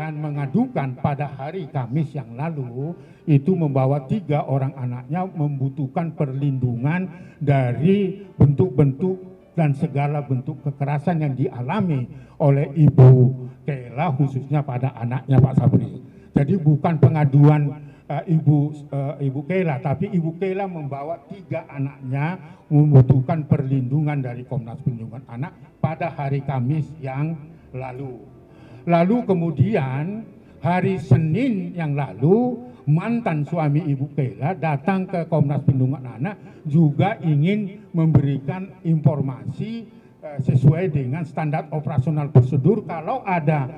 dan mengadukan pada hari Kamis yang lalu itu membawa 3 orang anaknya membutuhkan perlindungan dari bentuk-bentuk dan segala bentuk kekerasan yang dialami oleh Ibu Kela khususnya pada anaknya Pak Sabri. Jadi bukan pengaduan Ibu Kela, tapi Ibu Kela membawa 3 anaknya membutuhkan perlindungan dari Komnas Perlindungan Anak pada hari Kamis yang lalu. Lalu kemudian hari Senin yang lalu mantan suami Ibu Kela datang ke Komnas Perlindungan Anak juga ingin memberikan informasi sesuai dengan standar operasional prosedur kalau ada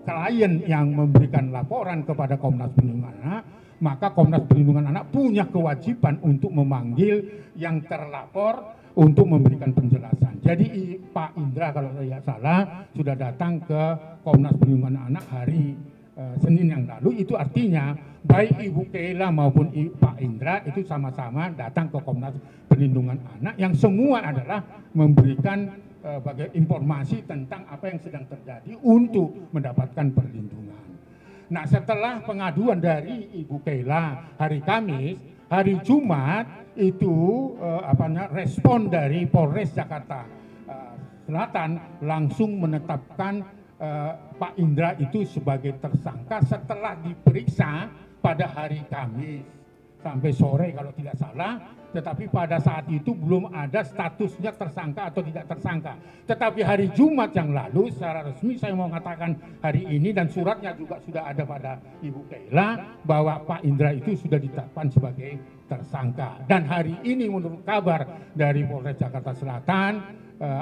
klien yang memberikan laporan kepada Komnas Perlindungan Anak, maka Komnas Perlindungan Anak punya kewajiban untuk memanggil yang terlapor untuk memberikan penjelasan. Jadi Pak Indra kalau saya tidak salah sudah datang ke Komnas Perlindungan Anak hari Senin yang lalu. Itu artinya baik Ibu Kela maupun Pak Indra itu sama-sama datang ke Komnas Perlindungan Anak yang semua adalah memberikan bagai informasi tentang apa yang sedang terjadi untuk mendapatkan perlindungan. Nah, setelah pengaduan dari Ibu Kela hari Kamis, hari Jumat itu respon dari Polres Jakarta Selatan langsung menetapkan Pak Indra itu sebagai tersangka setelah diperiksa pada hari Kamis sampai sore kalau tidak salah. Tetapi pada saat itu belum ada statusnya tersangka atau tidak tersangka. Tetapi hari Jumat yang lalu secara resmi saya mau mengatakan hari ini dan suratnya juga sudah ada pada Ibu Kela bahwa Pak Indra itu sudah ditetapkan sebagai tersangka. Dan hari ini menurut kabar dari Polres Jakarta Selatan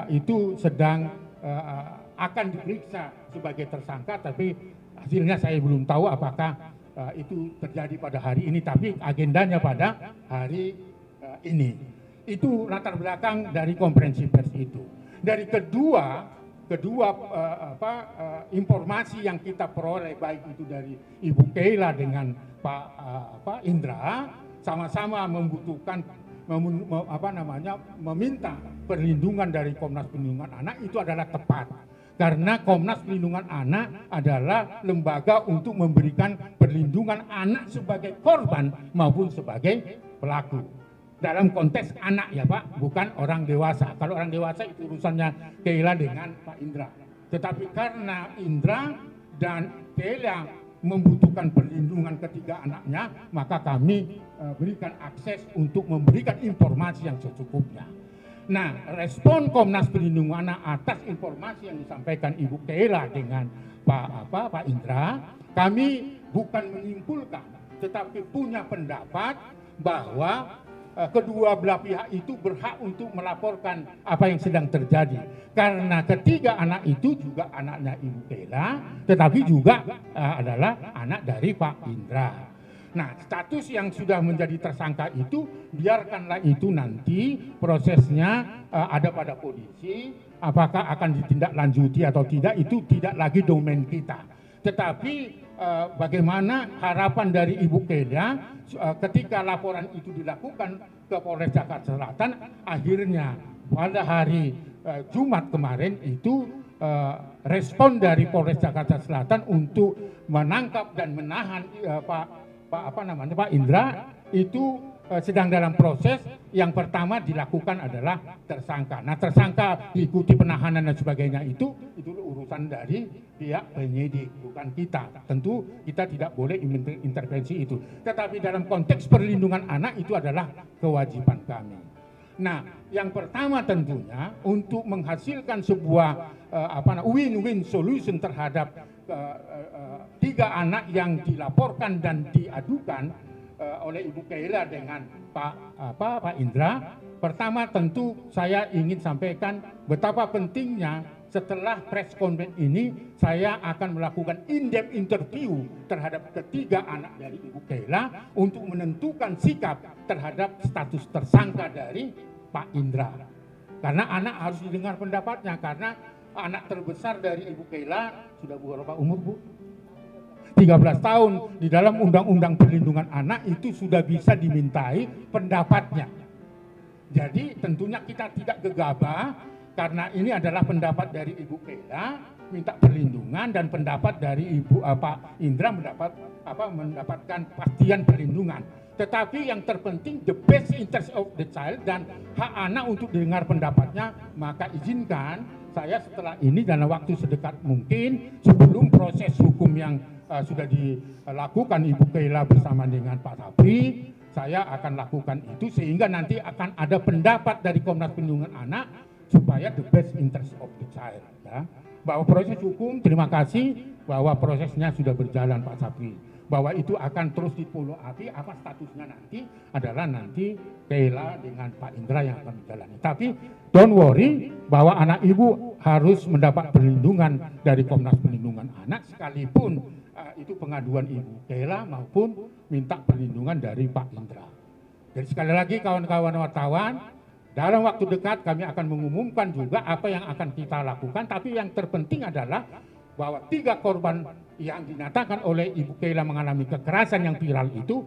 itu sedang akan diperiksa sebagai tersangka, tapi hasilnya saya belum tahu apakah itu terjadi pada hari ini, tapi agendanya pada hari ini. Itu latar belakang dari konferensi pers itu. Dari kedua informasi yang kita peroleh baik itu dari Ibu Kela dengan Pak Indra sama-sama membutuhkan meminta perlindungan dari Komnas Perlindungan Anak itu adalah tepat. Karena Komnas Perlindungan Anak adalah lembaga untuk memberikan perlindungan anak sebagai korban maupun sebagai pelaku. Dalam konteks anak ya Pak, bukan orang dewasa. Kalau orang dewasa itu urusannya Kela dengan Pak Indra. Tetapi karena Indra dan Kela membutuhkan perlindungan ketiga anaknya, maka kami berikan akses untuk memberikan informasi yang secukupnya. Nah, respon Komnas Perlindungan Anak atas informasi yang disampaikan Ibu Kela dengan Pak Indra, kami bukan menyimpulkan, tetapi punya pendapat bahwa kedua belah pihak itu berhak untuk melaporkan apa yang sedang terjadi. Karena ketiga anak itu juga anaknya Ibu Kela, tetapi juga adalah anak dari Pak Indra. Nah, status yang sudah menjadi tersangka itu, biarkanlah itu nanti prosesnya ada pada polisi, apakah akan ditindaklanjuti atau tidak, itu tidak lagi domain kita. Tetapi bagaimana harapan dari Ibu Kela ketika laporan itu dilakukan ke Polres Jakarta Selatan, akhirnya pada hari Jumat kemarin itu respon dari Polres Jakarta Selatan untuk menangkap dan menahan Pak Indra itu sedang dalam proses. Yang pertama dilakukan adalah tersangka. Nah, tersangka diikuti penahanan dan sebagainya itu urusan dari pihak penyidik, bukan kita. Tentu kita tidak boleh intervensi itu. Tetapi dalam konteks perlindungan anak itu adalah kewajiban kami. Nah, yang pertama tentunya untuk menghasilkan sebuah win-win solution terhadap tiga anak yang dilaporkan dan diadukan oleh Ibu Kela dengan Pak Indra. Pertama tentu saya ingin sampaikan betapa pentingnya setelah press conference ini saya akan melakukan in-depth interview terhadap ketiga anak dari Ibu Kela untuk menentukan sikap terhadap status tersangka dari Pak Indra. Karena anak harus didengar pendapatnya, karena anak terbesar dari Ibu Kela sudah berapa umur Bu? 13 tahun. Di dalam Undang-Undang Perlindungan Anak itu sudah bisa dimintai pendapatnya. Jadi tentunya kita tidak gegabah karena ini adalah pendapat dari Ibu Kela minta perlindungan dan pendapat dari Ibu Pak Indra mendapatkan pastian perlindungan. Tetapi yang terpenting the best interest of the child dan hak anak untuk didengar pendapatnya, maka izinkan saya setelah ini dalam waktu sedekat mungkin sebelum proses hukum yang sudah dilakukan Ibu Keila bersama dengan Pak Sabri, saya akan lakukan itu sehingga nanti akan ada pendapat dari Komnas Perlindungan Anak supaya the best interest of the child, ya. Bahwa proses hukum, terima kasih bahwa prosesnya sudah berjalan Pak Sabri, bahwa itu akan terus di-follow up. Apa statusnya nanti adalah nanti Keila dengan Pak Indra yang akan menjalani. Tapi don't worry bahwa anak ibu harus mendapat perlindungan dari Komnas Perlindungan Anak sekalipun itu pengaduan Ibu Keila maupun minta perlindungan dari Pak Indra. Jadi sekali lagi kawan-kawan wartawan, dalam waktu dekat kami akan mengumumkan juga apa yang akan kita lakukan, tapi yang terpenting adalah bahwa 3 korban yang dinyatakan oleh Ibu Keila mengalami kekerasan yang viral itu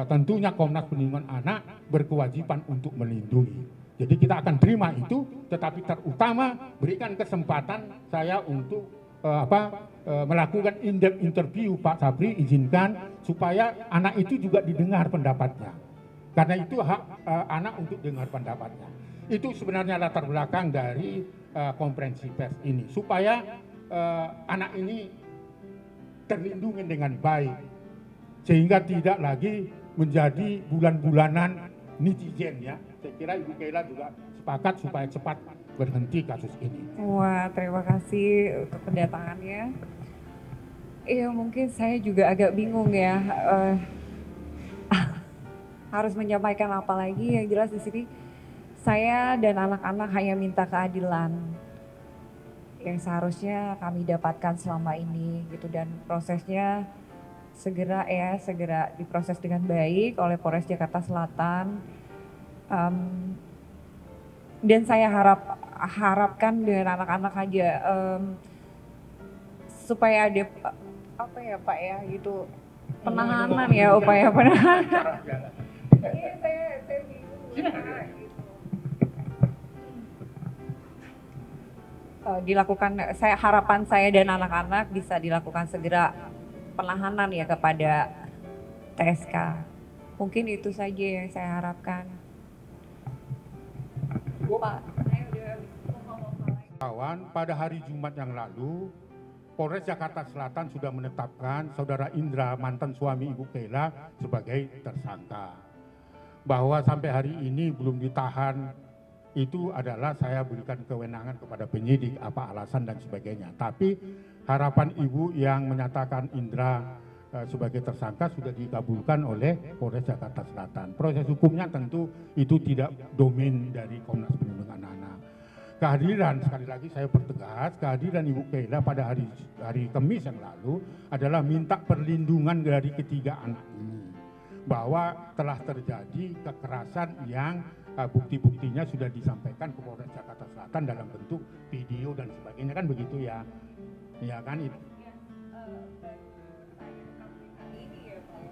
tentunya Komnas Perlindungan Anak berkewajiban untuk melindungi. Jadi kita akan terima itu, tetapi terutama berikan kesempatan saya untuk melakukan in-depth interview Pak Sabri, izinkan supaya anak itu juga didengar pendapatnya. Karena itu hak anak untuk dengar pendapatnya. Itu sebenarnya latar belakang dari konferensi pers ini. Supaya anak ini terlindungi dengan baik. Sehingga tidak lagi menjadi bulan-bulanan netizen, ya. Saya kira Ibu Keila juga sepakat supaya cepat berhenti kasus ini. Wah, terima kasih untuk kedatangannya. Iya, mungkin saya juga agak bingung ya. Harus menyampaikan apa lagi. Yang jelas di sini saya dan anak-anak hanya minta keadilan yang seharusnya kami dapatkan selama ini gitu, dan prosesnya segera diproses dengan baik oleh Polres Jakarta Selatan. Dan saya harapkan dengan anak-anak aja supaya ada apa ya Pak ya gitu, penahanan ya, upaya penahanan. Iya, saya bingung. Dilakukan, harapan saya dan anak-anak bisa dilakukan segera penahanan ya kepada TSK. Mungkin itu saja yang saya harapkan. Pak, saya udah ngomong lagi. Kawan, pada hari Jumat yang lalu, Polres Jakarta Selatan sudah menetapkan Saudara Indra, mantan suami Ibu Keila, sebagai tersangka. Bahwa sampai hari ini belum ditahan, itu adalah saya berikan kewenangan kepada penyidik, apa alasan dan sebagainya. Tapi harapan Ibu yang menyatakan Indra sebagai tersangka sudah dikabulkan oleh Polres Jakarta Selatan. Proses hukumnya tentu itu tidak domain dari Komnas Perlindungan Anak. Kehadiran, sekali lagi saya pertegas, kehadiran Ibu Keila pada hari Kamis yang lalu adalah minta perlindungan dari ketiga anak ini. Bahwa telah terjadi kekerasan yang bukti-buktinya sudah disampaikan ke Polres Jakarta Selatan dalam bentuk video dan sebagainya, kan begitu ya. Ya kan itu.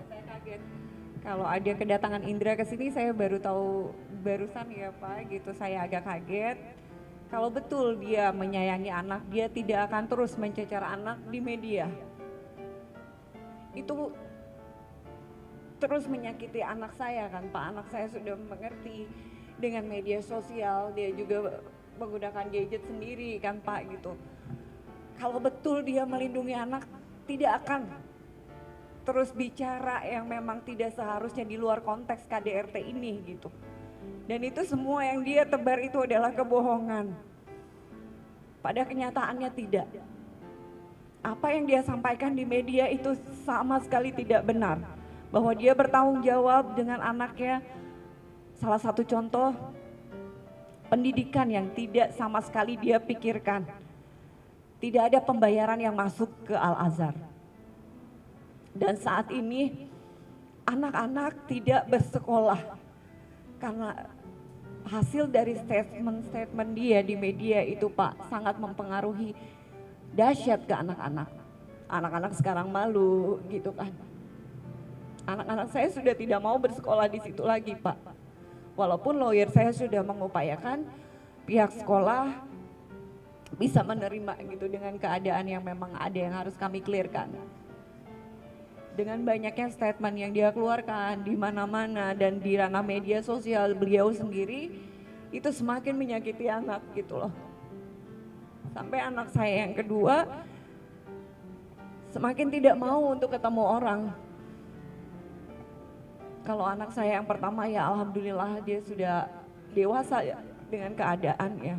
Saya kaget kalau ada kedatangan Indra ke sini, saya baru tahu barusan ya Pak gitu. Saya agak kaget. Kalau betul dia menyayangi anak, dia tidak akan terus mencecar anak di media. Itu terus menyakiti anak saya kan Pak. Anak saya sudah mengerti dengan media sosial, dia juga menggunakan gadget sendiri kan Pak gitu. Kalau betul dia melindungi anak, tidak akan terus bicara yang memang tidak seharusnya di luar konteks KDRT ini gitu. Dan itu semua yang dia tebar itu adalah kebohongan. Pada kenyataannya tidak. Apa yang dia sampaikan di media itu sama sekali tidak benar. Bahwa dia bertanggung jawab dengan anaknya. Salah satu contoh pendidikan yang tidak sama sekali dia pikirkan. Tidak ada pembayaran yang masuk ke Al-Azhar. Dan saat ini anak-anak tidak bersekolah karena hasil dari statement dia di media itu Pak sangat mempengaruhi dahsyat ke anak-anak. Anak-anak sekarang malu gitu kan. Anak-anak saya sudah tidak mau bersekolah di situ lagi Pak. Walaupun lawyer saya sudah mengupayakan pihak sekolah bisa menerima gitu dengan keadaan yang memang ada yang harus kami clearkan. Dengan banyaknya statement yang dia keluarkan di mana-mana dan di ranah media sosial beliau sendiri, itu semakin menyakiti anak gitu loh. Sampai anak saya yang kedua semakin tidak mau untuk ketemu orang. Kalau anak saya yang pertama ya alhamdulillah dia sudah dewasa ya dengan keadaannya.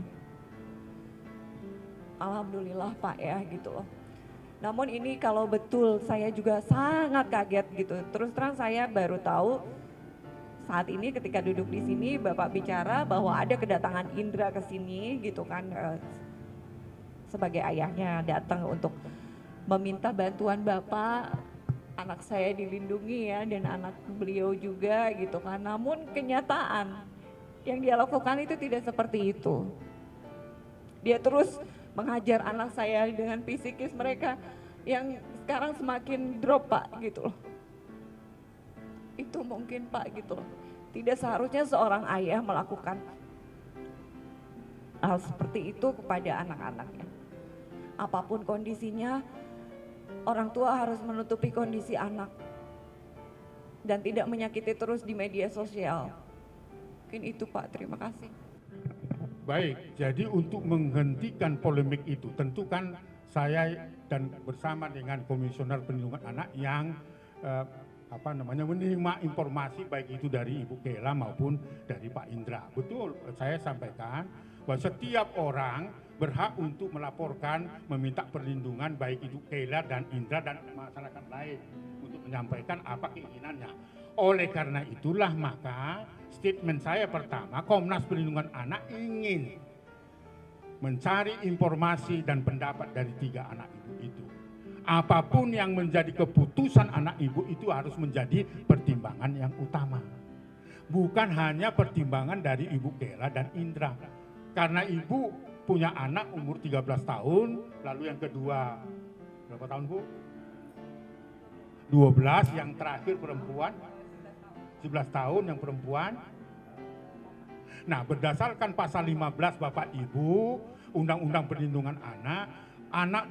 Alhamdulillah Pak ya gitu loh. Namun ini kalau betul saya juga sangat kaget gitu. Terus terang saya baru tahu saat ini ketika duduk di sini Bapak bicara bahwa ada kedatangan Indra ke sini gitu kan, sebagai ayahnya datang untuk meminta bantuan Bapak, anak saya dilindungi ya dan anak beliau juga gitu kan. Namun kenyataan yang dia lakukan itu tidak seperti itu. Dia terus menghajar anak saya dengan psikis mereka yang sekarang semakin drop Pak gitu loh. Itu mungkin Pak gitu loh. Tidak seharusnya seorang ayah melakukan hal seperti itu kepada anak-anaknya. Apapun kondisinya, orang tua harus menutupi kondisi anak dan tidak menyakiti terus di media sosial. Mungkin itu Pak, terima kasih. Baik, jadi untuk menghentikan polemik itu, tentu kan saya dan bersama dengan Komisioner Perlindungan Anak yang menerima informasi baik itu dari Ibu Kela maupun dari Pak Indra. Betul, saya sampaikan bahwa setiap orang berhak untuk melaporkan, meminta perlindungan baik itu Kela dan Indra dan masyarakat lain untuk menyampaikan apa keinginannya. Oleh karena itulah maka statement saya pertama, Komnas Perlindungan Anak ingin mencari informasi dan pendapat dari 3 anak ibu itu. Apapun yang menjadi keputusan anak ibu itu harus menjadi pertimbangan yang utama. Bukan hanya pertimbangan dari Ibu Kela dan Indra. Karena ibu punya anak umur 13 tahun, lalu yang kedua berapa tahun Bu? 12, yang terakhir perempuan 11 tahun yang perempuan. Nah, berdasarkan pasal 15 Bapak Ibu Undang-Undang Perlindungan Anak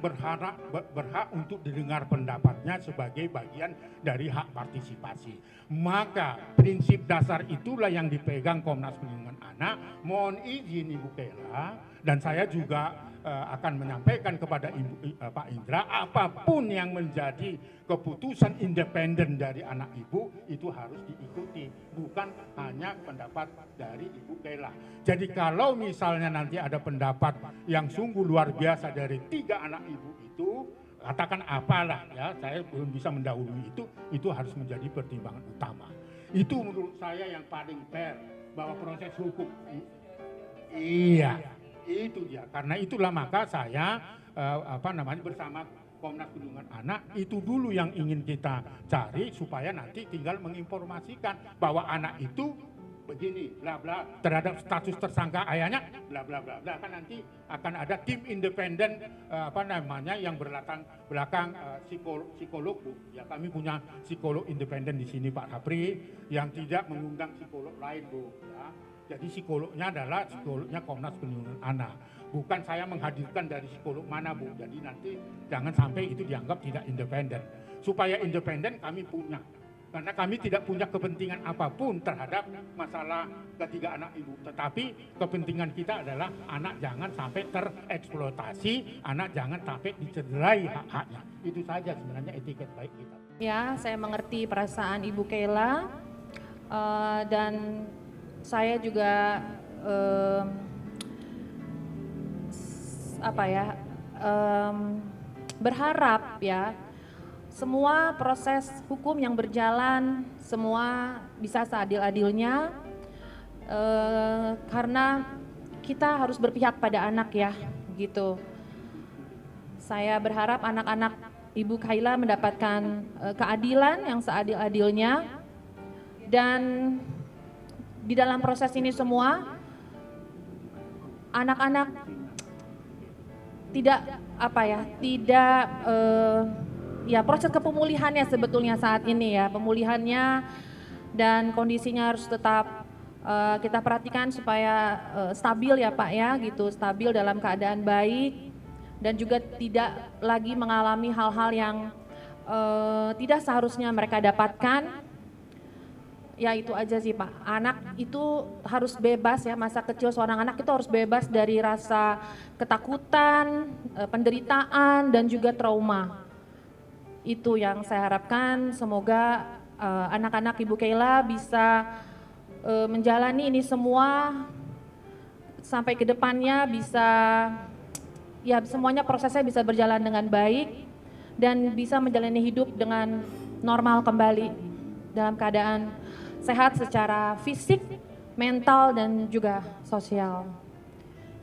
berhak untuk didengar pendapatnya sebagai bagian dari hak partisipasi. Maka prinsip dasar itulah yang dipegang Komnas Perlindungan Anak. Mohon izin Ibu Kela dan saya juga akan menyampaikan kepada Pak Indra, apapun yang menjadi keputusan independen dari anak ibu itu harus diikuti, bukan hanya pendapat dari Ibu Kela. Jadi kalau misalnya nanti ada pendapat yang sungguh luar biasa dari 3 anak ibu itu, katakan apalah ya, saya belum bisa mendahului itu harus menjadi pertimbangan utama. Itu menurut saya yang paling fair, bahwa proses hukum iya. Itu dia, karena itulah maka saya bersama Komnas Perlindungan Anak itu dulu yang ingin kita cari supaya nanti tinggal menginformasikan bahwa anak itu begini bla bla terhadap status tersangka ayahnya bla bla bla bla. Kan nanti akan ada tim independen yang berlatar belakang psikolog Bu. Ya, kami punya psikolog independen di sini Pak Sapri yang tidak mengundang psikolog lain Bu ya. Jadi psikolognya adalah psikolognya Komnas Perlindungan Anak. Bukan saya menghadirkan dari psikolog mana Bu. Jadi nanti jangan sampai itu dianggap tidak independen. Supaya independen kami punya. Karena kami tidak punya kepentingan apapun terhadap masalah ketiga anak ibu. Tetapi kepentingan kita adalah anak jangan sampai tereksploitasi, anak jangan sampai dicederai hak-haknya. Itu saja sebenarnya etiket baik kita. Ya, saya mengerti perasaan Ibu Kela dan saya juga berharap ya semua proses hukum yang berjalan semua bisa seadil-adilnya karena kita harus berpihak pada anak ya gitu. Saya berharap anak-anak Ibu Khaila mendapatkan keadilan yang seadil-adilnya dan di dalam proses ini semua anak-anak proses kepemulihannya sebetulnya saat ini ya, pemulihannya dan kondisinya harus tetap Kita perhatikan supaya stabil ya Pak ya, gitu, stabil dalam keadaan baik dan juga tidak lagi mengalami hal-hal yang tidak seharusnya mereka dapatkan. Ya itu aja sih Pak, anak itu harus bebas ya, masa kecil seorang anak itu harus bebas dari rasa ketakutan, penderitaan dan juga trauma. Itu yang saya harapkan, semoga anak-anak Ibu Keila bisa menjalani ini semua sampai ke depannya bisa, ya semuanya prosesnya bisa berjalan dengan baik dan bisa menjalani hidup dengan normal kembali dalam keadaan sehat secara fisik, mental dan juga sosial.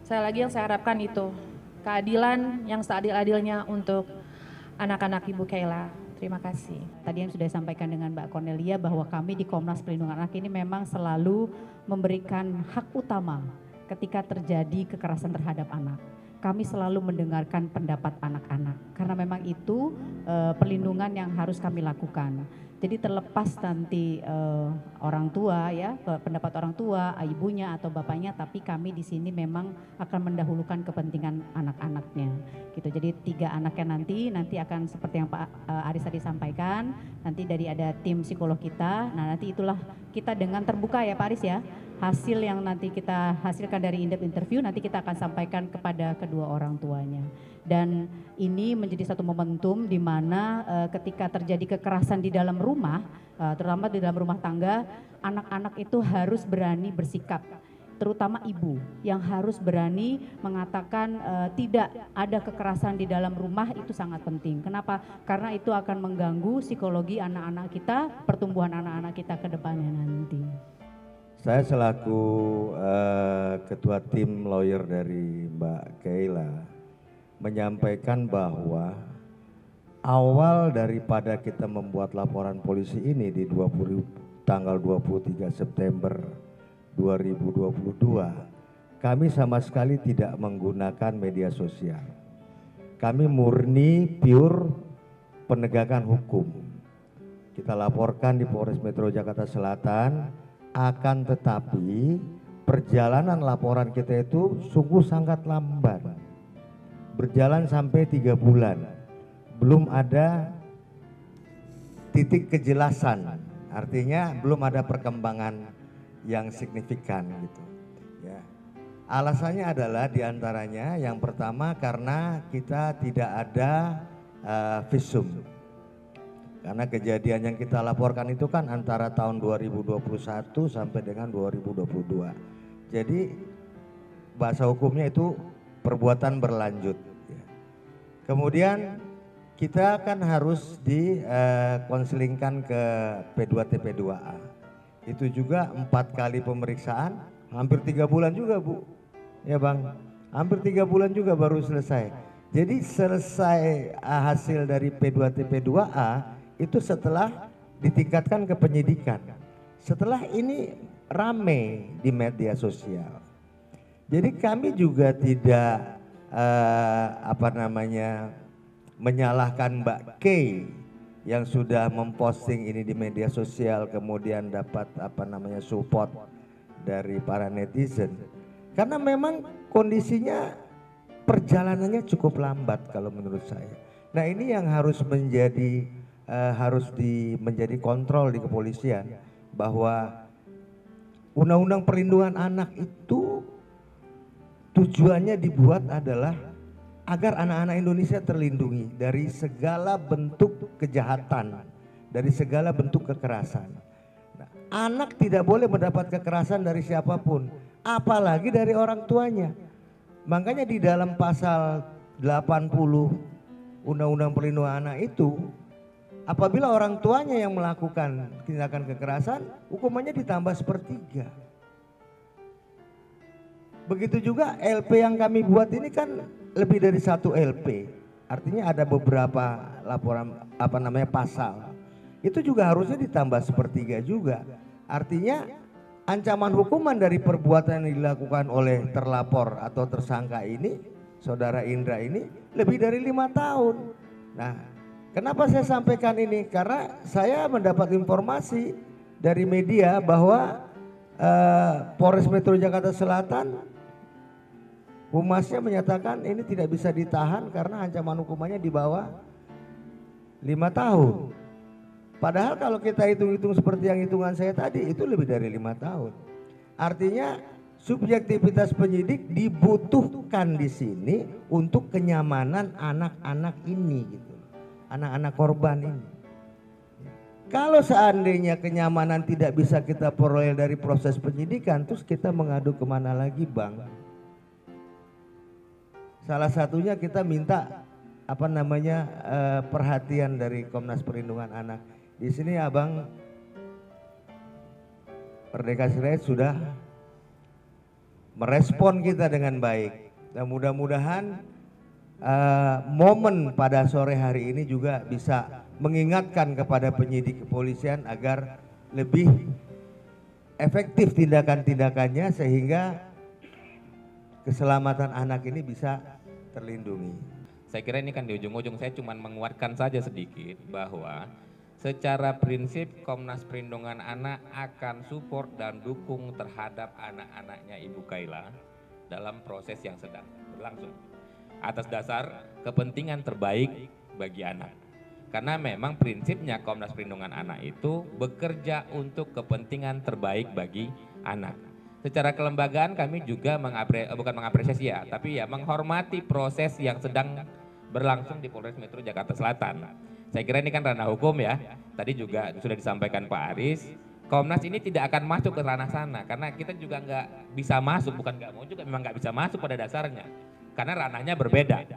Yang saya harapkan itu keadilan yang seadil-adilnya untuk anak-anak Ibu Keila. Terima kasih. Tadi yang sudah disampaikan dengan Mbak Cornelia bahwa kami di Komnas Perlindungan Anak ini memang selalu memberikan hak utama ketika terjadi kekerasan terhadap anak. Kami selalu mendengarkan pendapat anak-anak karena memang itu perlindungan yang harus kami lakukan. Jadi terlepas nanti orang tua ya, pendapat orang tua, ibunya atau bapaknya, tapi kami di sini memang akan mendahulukan kepentingan anak-anaknya. Gitu. Jadi 3 anaknya nanti akan seperti yang Pak Aris tadi sampaikan, nanti dari ada tim psikolog kita. Nah, nanti itulah kita dengan terbuka ya Pak Aris ya. Hasil yang nanti kita hasilkan dari in-depth interview nanti kita akan sampaikan kepada kedua orang tuanya. Dan ini menjadi satu momentum di mana ketika terjadi kekerasan di dalam rumah, terutama di dalam rumah tangga, anak-anak itu harus berani bersikap, terutama ibu yang harus berani mengatakan tidak ada kekerasan di dalam rumah. Itu sangat penting. Kenapa? Karena itu akan mengganggu psikologi anak-anak kita, pertumbuhan anak-anak kita ke depannya nanti. Saya selaku ketua tim lawyer dari Mbak Keila menyampaikan bahwa awal daripada kita membuat laporan polisi ini di tanggal 23 September 2022, kami sama sekali tidak menggunakan media sosial. Kami murni pure penegakan hukum. Kita laporkan di Polres Metro Jakarta Selatan, akan tetapi perjalanan laporan kita itu sungguh sangat lambat. Berjalan sampai 3 bulan, belum ada titik kejelasan, artinya belum ada perkembangan yang signifikan gitu. Ya. Alasannya adalah diantaranya yang pertama karena kita tidak ada visum. Karena kejadian yang kita laporkan itu kan antara tahun 2021 sampai dengan 2022. Jadi bahasa hukumnya itu perbuatan berlanjut. Kemudian kita kan harus dikonselingkan ke P2TP2A. Itu juga 4 kali pemeriksaan, hampir 3 bulan juga Bu. Ya Bang, hampir 3 bulan juga baru selesai. Jadi selesai hasil dari P2TP2A itu setelah ditingkatkan ke penyidikan. Setelah ini rame di media sosial. Jadi kami juga tidak menyalahkan Mbak K yang sudah memposting ini di media sosial kemudian dapat support dari para netizen. Karena memang kondisinya perjalanannya cukup lambat kalau menurut saya. Nah, ini yang harus menjadi menjadi kontrol di kepolisian, bahwa Undang-Undang Perlindungan Anak itu tujuannya dibuat adalah agar anak-anak Indonesia terlindungi dari segala bentuk kejahatan, dari segala bentuk kekerasan. Nah, anak tidak boleh mendapat kekerasan dari siapapun, apalagi dari orang tuanya. Makanya di dalam pasal 80 Undang-Undang Perlindungan Anak itu, apabila orang tuanya yang melakukan tindakan kekerasan, hukumannya ditambah 1/3. Begitu juga LP yang kami buat ini kan lebih dari 1 LP. Artinya ada beberapa laporan pasal. Itu juga harusnya ditambah 1/3 juga. Artinya ancaman hukuman dari perbuatan yang dilakukan oleh terlapor atau tersangka ini, Saudara Indra ini, lebih dari 5 tahun. Nah, kenapa saya sampaikan ini? Karena saya mendapat informasi dari media bahwa Polres Metro Jakarta Selatan, Humasnya menyatakan ini tidak bisa ditahan karena ancaman hukumannya di bawah 5 tahun. Padahal kalau kita hitung-hitung seperti yang hitungan saya tadi, itu lebih dari 5 tahun. Artinya subjektivitas penyidik dibutuhkan di sini untuk kenyamanan anak-anak ini gitu. Anak-anak korban ini. Kalau seandainya kenyamanan tidak bisa kita peroleh dari proses penyidikan, terus kita mengadu kemana lagi, Bang? Salah satunya kita minta perhatian dari Komnas Perlindungan Anak. Di sini Abang Merdeka Sirait sudah merespon kita dengan baik. Dan mudah-mudahan momen pada sore hari ini juga bisa mengingatkan kepada penyidik kepolisian agar lebih efektif tindakan-tindakannya sehingga keselamatan anak ini bisa terlindungi. Saya kira ini kan di ujung-ujung saya cuma menguatkan saja sedikit bahwa secara prinsip Komnas Perlindungan Anak akan support dan dukung terhadap anak-anaknya Ibu Khaila dalam proses yang sedang berlangsung atas dasar kepentingan terbaik bagi anak. Karena memang prinsipnya Komnas Perlindungan Anak itu bekerja untuk kepentingan terbaik bagi anak. Secara kelembagaan kami juga bukan mengapresiasi ya, tapi ya menghormati proses yang sedang berlangsung di Polres Metro Jakarta Selatan. Saya kira ini kan ranah hukum ya. Tadi juga sudah disampaikan Pak Aris, Komnas ini tidak akan masuk ke ranah sana karena kita juga nggak bisa masuk, bukan nggak mau juga, memang nggak bisa masuk pada dasarnya karena ranahnya berbeda,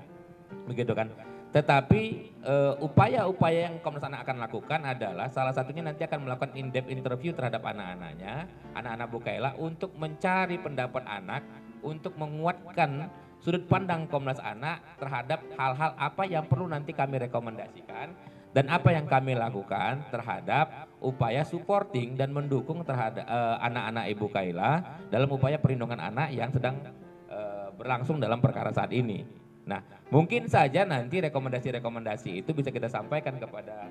begitu kan. Tetapi upaya-upaya yang Komnas Anak akan lakukan adalah salah satunya nanti akan melakukan in-depth interview terhadap anak-anaknya, anak-anak Bu Khaila untuk mencari pendapat anak, untuk menguatkan sudut pandang Komnas Anak terhadap hal-hal apa yang perlu nanti kami rekomendasikan dan apa yang kami lakukan terhadap upaya supporting dan mendukung terhadap anak-anak Ibu Khaila dalam upaya perlindungan anak yang sedang berlangsung dalam perkara saat ini. Nah, mungkin saja nanti rekomendasi-rekomendasi itu bisa kita sampaikan kepada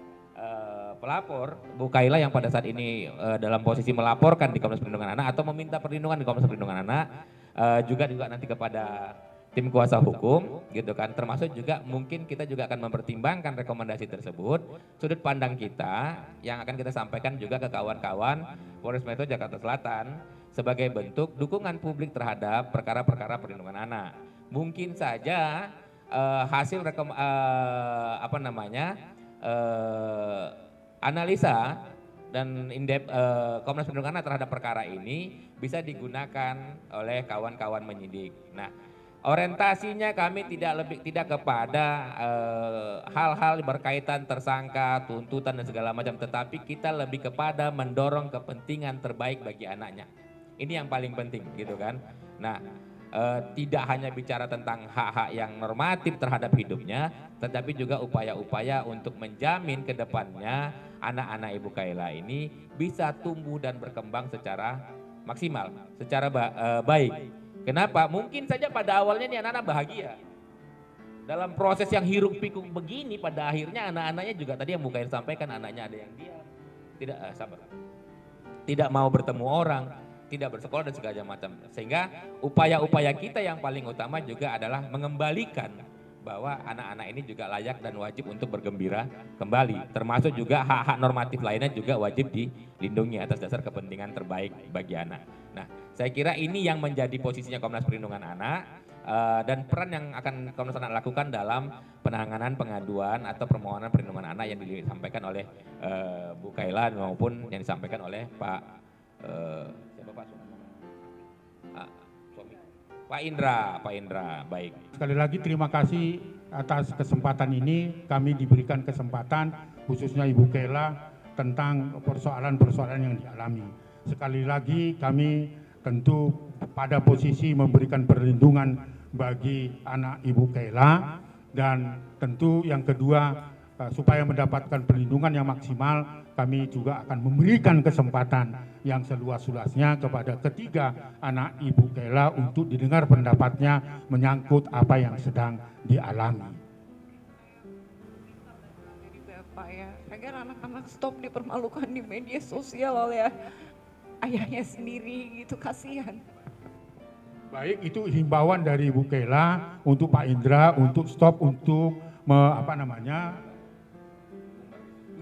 pelapor Bu Khaila yang pada saat ini dalam posisi melaporkan di Komnas Perlindungan Anak atau meminta perlindungan di Komnas Perlindungan Anak, juga nanti kepada tim kuasa hukum gitu kan, termasuk juga mungkin kita juga akan mempertimbangkan rekomendasi tersebut, sudut pandang kita yang akan kita sampaikan juga ke kawan-kawan Polres Metro Jakarta Selatan sebagai bentuk dukungan publik terhadap perkara-perkara perlindungan anak. Mungkin saja hasil analisa dan in-depth Komnas Perlindungan Anak terhadap perkara ini bisa digunakan oleh kawan-kawan menyidik. Nah, orientasinya kami tidak kepada hal-hal berkaitan tersangka, tuntutan dan segala macam, tetapi kita lebih kepada mendorong kepentingan terbaik bagi anaknya. Ini yang paling penting gitu kan. Nah, tidak hanya bicara tentang hak-hak yang normatif terhadap hidupnya, tetapi juga upaya-upaya untuk menjamin ke depannya anak-anak Ibu Khaila ini bisa tumbuh dan berkembang secara maksimal, secara baik. Kenapa? Mungkin saja pada awalnya nih anak-anak bahagia. Dalam proses yang hiruk pikuk begini, pada akhirnya anak-anaknya juga tadi yang Bu Khaila sampaikan, anaknya ada yang diam, tidak mau bertemu orang, tidak bersekolah dan segala macam. Sehingga upaya-upaya kita yang paling utama juga adalah mengembalikan bahwa anak-anak ini juga layak dan wajib untuk bergembira kembali. Termasuk juga hak-hak normatif lainnya juga wajib dilindungi atas dasar kepentingan terbaik bagi anak. Nah, saya kira ini yang menjadi posisinya Komnas Perlindungan Anak dan peran yang akan Komnas Anak lakukan dalam penanganan pengaduan atau permohonan perlindungan anak yang disampaikan oleh Bu Khaila maupun yang disampaikan oleh Pak Pak Indra, baik. Sekali lagi terima kasih atas kesempatan ini, kami diberikan kesempatan khususnya Ibu Khaila tentang persoalan-persoalan yang dialami. Sekali lagi kami tentu pada posisi memberikan perlindungan bagi anak Ibu Khaila dan tentu yang kedua supaya mendapatkan perlindungan yang maksimal, kami juga akan memberikan kesempatan yang seluas-luasnya kepada ketiga anak Ibu Khaila untuk didengar pendapatnya menyangkut apa yang sedang dialami. Dari Bapak ya, agar anak-anak stop dipermalukan di media sosial oleh ayahnya sendiri gitu, kasihan. Baik, itu himbauan dari Ibu Kayla untuk Pak Indra untuk stop untuk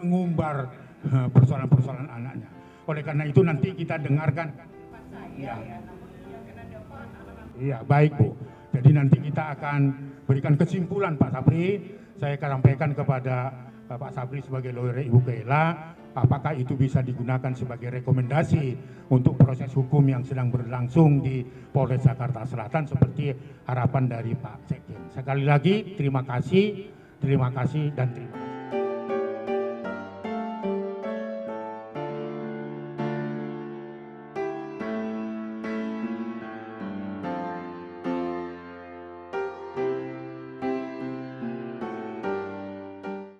mengumbar persoalan-persoalan anaknya. Oleh karena itu nanti kita dengarkan. Iya, baik Bu. Jadi nanti kita akan berikan kesimpulan Pak Sabri. Saya akan sampaikan kepada Pak Sabri sebagai lawyer Ibu Kayla, apakah itu bisa digunakan sebagai rekomendasi untuk proses hukum yang sedang berlangsung di Polres Jakarta Selatan seperti harapan dari Pak Sekjen. Sekali lagi terima kasih dan terima kasih.